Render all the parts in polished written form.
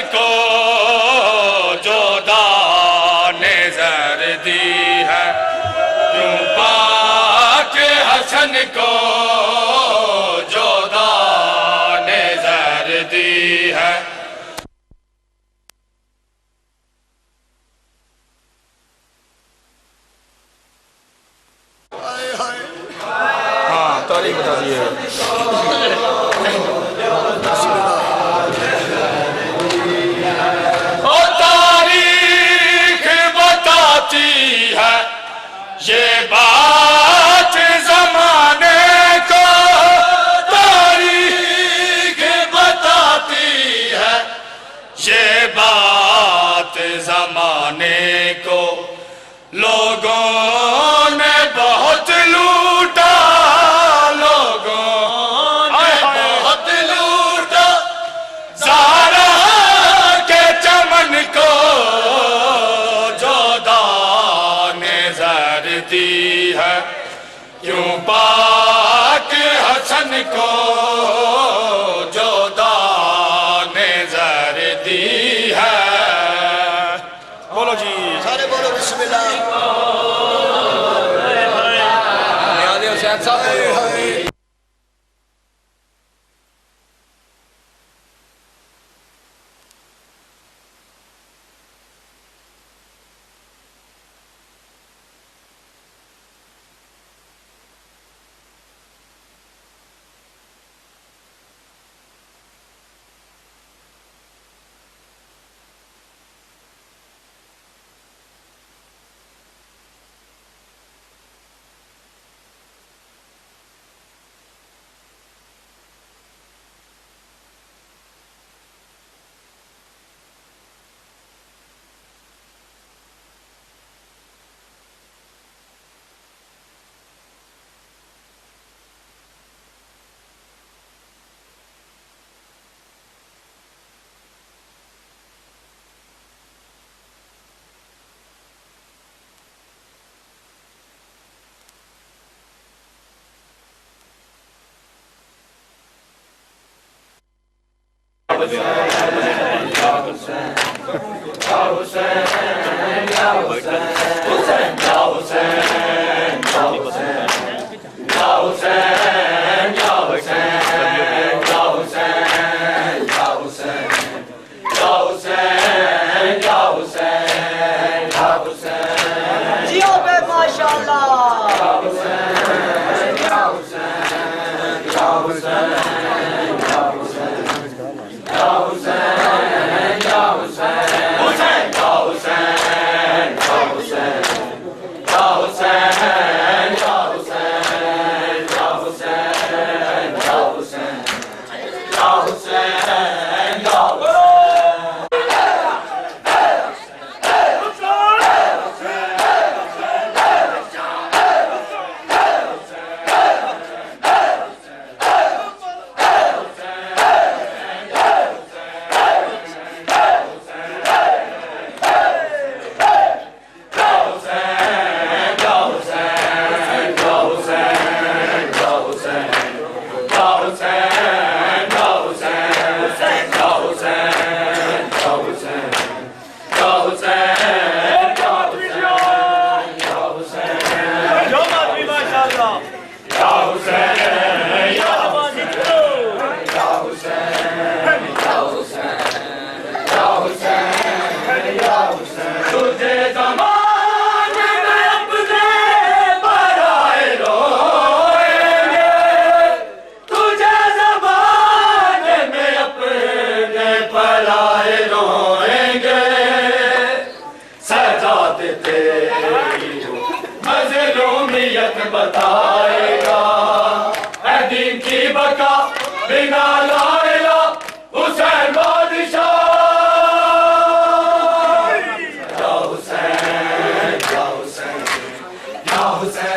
को जो दाने ज़र दी है, यूं पाक हसन को जो दाने ज़र दी है। हाँ तारीख बता दिए। है ये बात ज़माने को, तारीख बताती है ये बात ज़माने को। लोगों ने बहुत लूटा, लोगों ने बहुत लूटा ज़हरा के चमन को, है क्यों पाक हसन को जो दाने ज़र दी है। बोलो जी, सारे बोलो बिस्मिल्लाह। हुसैन साहब बताएगा दीन की बका बिना लाइला हुसैन बादशाह। या हुसैन या हुसैन या Hussain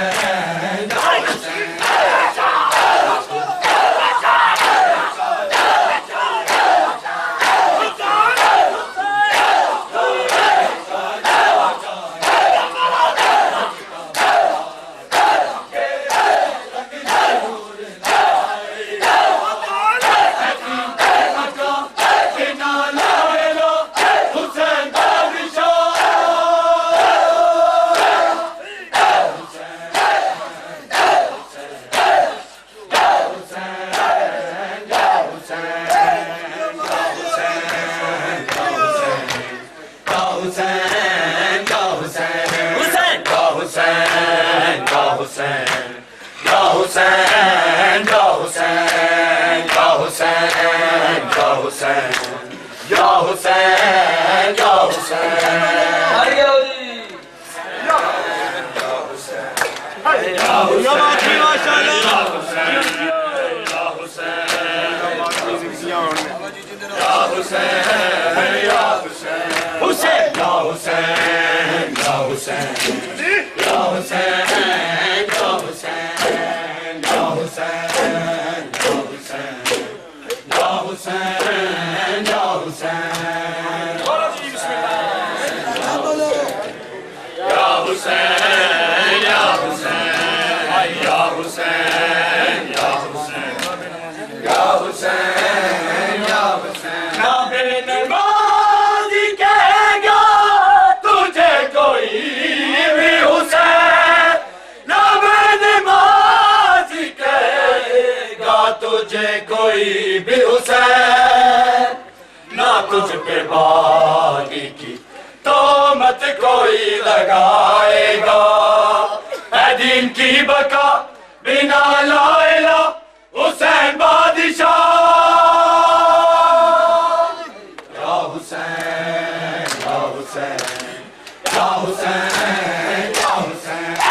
Hussein, Ya Hussein, Ya Hussein, Ya Hussein, Ya Hussein, Ya Hussein. तुझे कोई भी हुसैन ना तुझ पे बागी की तो मत कोई लगाएगा है दीन की बका बिना ला इला हुसैन बादशाह या हुसैन या हुसैन या हुसैन या हुसैन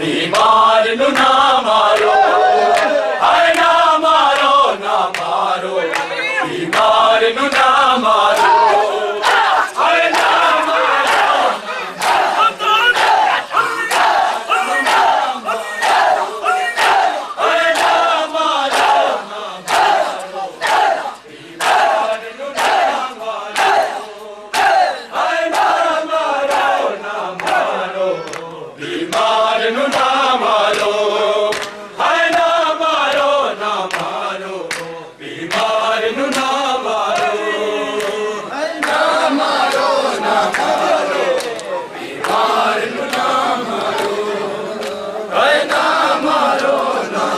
बीमार नु ना मारो हाय ना मारो ना मारो बीमार नु ना मारो हाय ना मारो हाय ना मारो बीमार नु ना मारो हाय ना मारो ना मारो बीमार नु ना मारो हाय ना मारो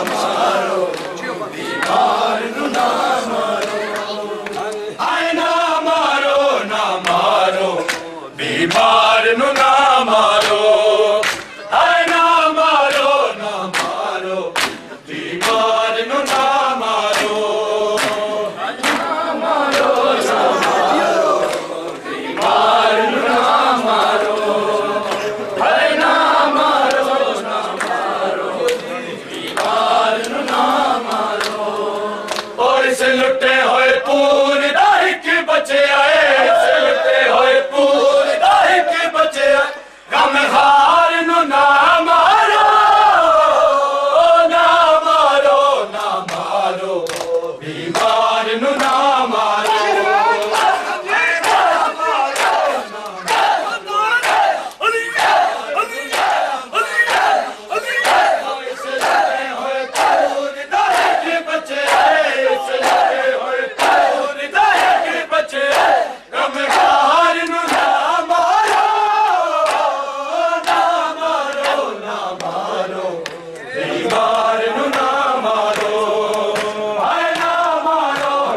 ना मारो बीमार नु ना मारो हाय ना मारो ना मारो बीमार नु ना मारो हाय ना मारो ना मारो बीमार नु ना मारो हाय ना मारो ना मारो बीमार नु ना मारो लुटे होए पूरे दाहिक बचे आए लुटे होए पूरे दाहिक बचे आए गम हार नु ना मारो ना मारो ना मारो बीमार नु ना मारो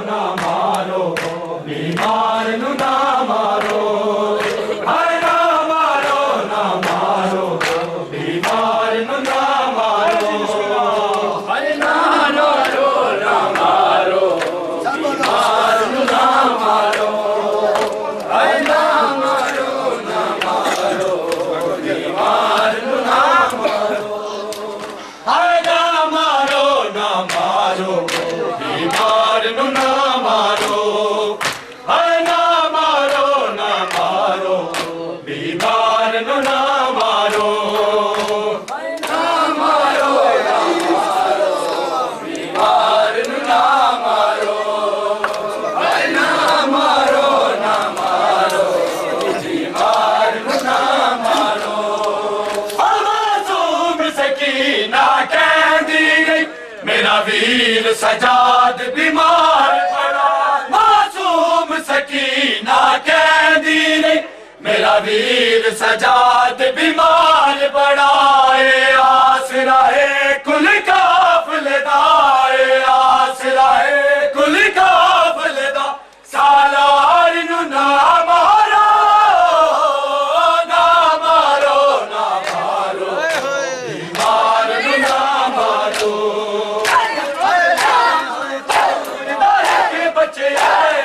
No वीर सजाद बीमार पड़ा, मासूम सकीना कहदी ने मेरा वीर सजाद बीमार पड़ा। ए आसरा है कुल काफिले दा, ए आसरा है कुल काफिले दा, सालार नू ना मारो ना मारो ना मारो, बीमार नू ना मारो। के बच्चे आए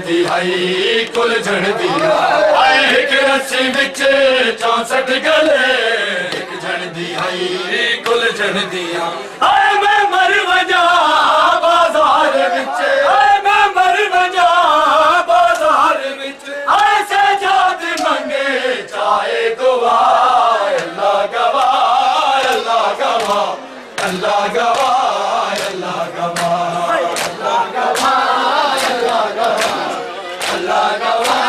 दी हाई कुल झड़ दिया आए एक रस्सी विच 64 गले एक झड़ दी हाई कुल झड़ दिया आए मैं मर वजा बाजार विच आए मैं मर वजा बाजार विच आए से जात मंगे चाहे दुआ अल्लाह गवाह अल्लाह गवाह अल्लाह गवाह अल्लाह गवाह अल्लाह गवाह अल्लाह गवाह अल्लाह गवाह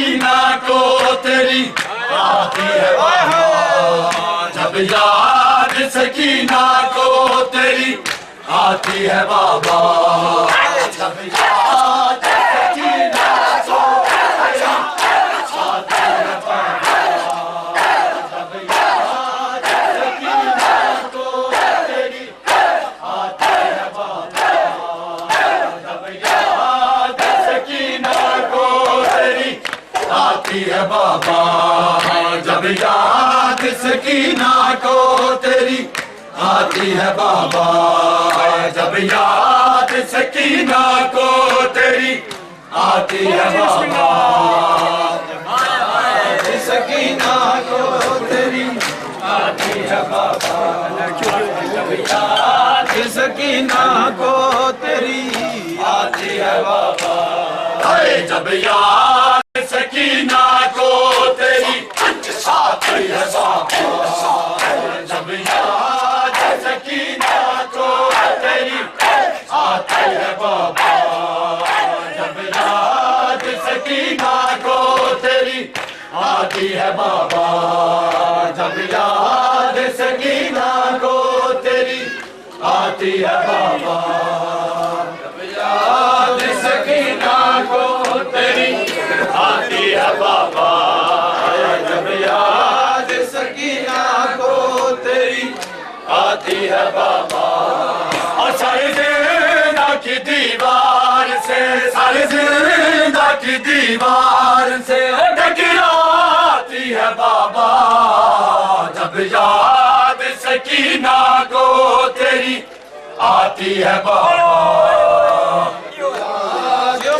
सकीना को तेरी आती है बाबा, जब याद सकीना को तेरी आती है बाबा, जब याद सकीना को तेरी आती है बाबा, जब याद सकीना को तेरी आती है बाबा, जब याद सकीना को तेरी आती है बाबा, जब याद सकीना को तेरी आती है बाबा, जब याद सकीना को तेरी आती है बाबा, सकीना को तेरी आती है बाबा, जब याद सकीना को तेरी आती है बाबा, जब याद सकीना को तेरी आती है बाबा, जब याद सकीना को तेरी आती है बाबा, जब याद सकीना को तेरी आती है बाबा, जब याद सकीना को तेरी आती है बाबा, जब याद सकीना को तेरी आती है बाबा, जब याद सकीना को तेरी आती है बाबा, और सारे जिंदा की दीवार से, सारे जिंदा की दीवार से टकराती है बाबा, जब याद सकीना को तेरी आती है बाबा,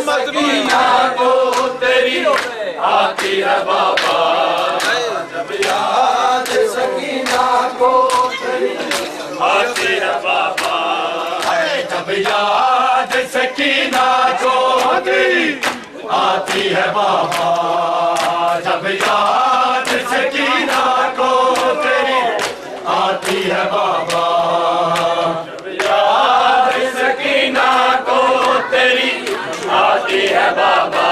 सकीना को तेरी आती है बाबा, जब याद सकीना को तेरी आती है बाबा, जब याद सकीना को तेरी आती है बाबा, जब याद सकीना को तेरी आती है बाबा, जब याद सकीना को तेरी आती है बाबा,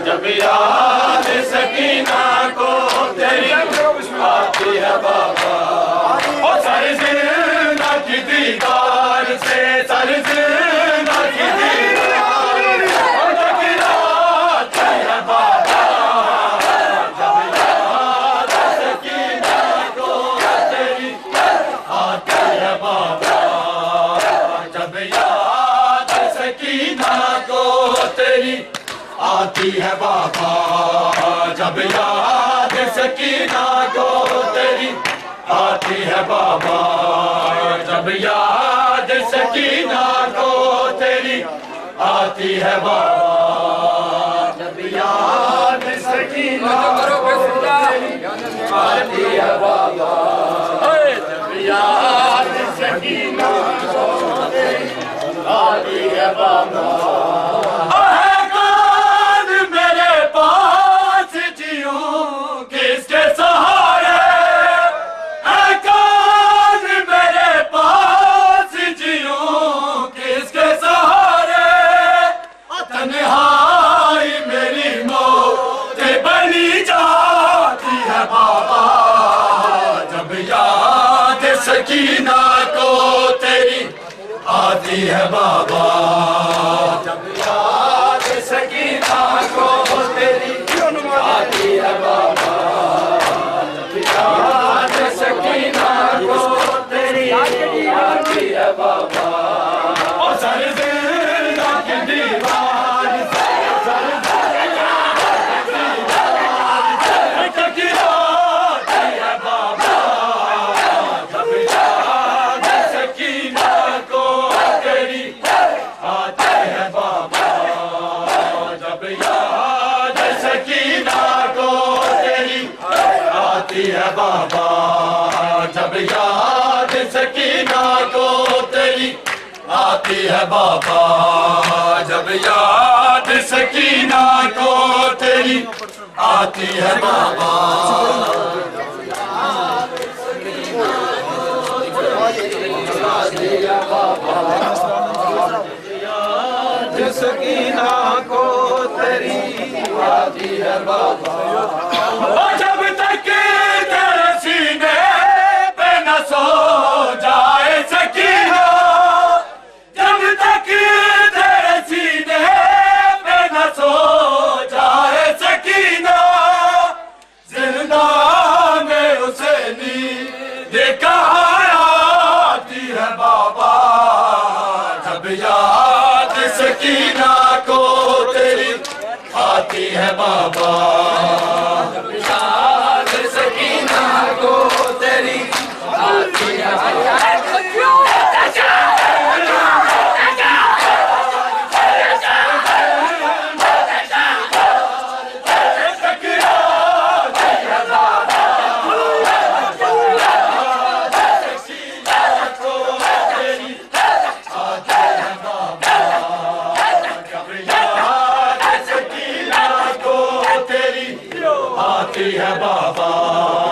जब याद सकीना को तेरी आती है बाबा, और सारे जिंदा की दीदार से, सारे जिंदा की दीदार टकराती है बाबा, जब याद सकीना को तेरी आती है बाबा, जब याद सकीना को तेरी आती है बाबा, जब याद सकीना को तेरी आती है बाबा, जब याद सकीना को तेरी आती है बाबा, जब याद सकीना को तेरी आती है बाबा, जब याद सकीना को तेरी आती है बाबा, किसके सहारे कौन मेरे पास जीऊं, किसके सहारे तन्हाई मेरी मौत बनी जाती है बाबा, जब याद सकीना को तेरी आती है बाबा, जब याद सकीना को तेरी आती है बाबा, जब याद सकीना को तेरी आती है बाबा, और सारे जिंदा की दीवार से, सारे जिंदा की दीवार से टकराती है बाबा, जब याद सकीना को तेरी आती है बाबा, जब याद सकीना को तेरी आती है बाबा, जब याद सकीना को तेरी आती है बाबा, जब याद सकीना को तेरी आती है बाबा, सकीना को तेरी आती जब याद सकीना को तेरी आती है बाबा, जब याद सकीना को तेरी आती है बाबा। आती है बाबा।